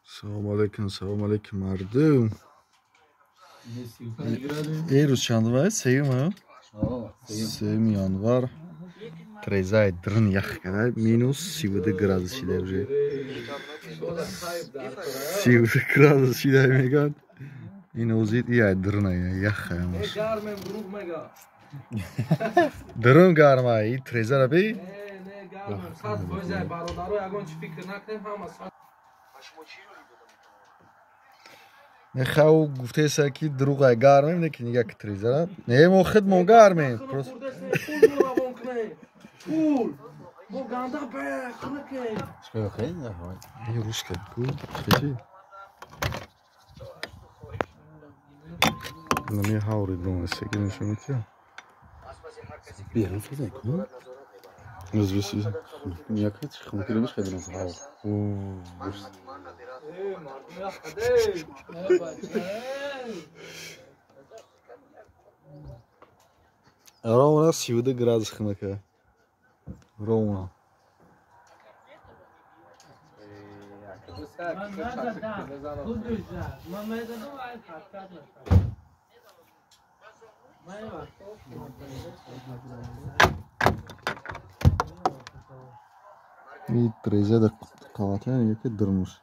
Assalomu alaykum mardim. Ro'z chandi va? Sevimi? Sevim yanvar. 13 дрын yaxkana minus 7 gradus shida уже. 7 gradus shida megan. Minus 7 дрна yaxkana. Дрн гармай 13 раби? نخواهو گفته ایسا که دروغه گرمیم نکنی نگه که تریزه نه ما خودمون گرمیم پول ما گنده بکنه که شکایو خیلی نخواه این روش که کول خیلی نمی هاوری دونه سکی نشونی که بیرون فیزه کن از بسیز نیاکه چی خمه که نمیش خیلی نزه هاو Ровно 7 градусов хмака. Ровно. И 13 калата яке дурмуш.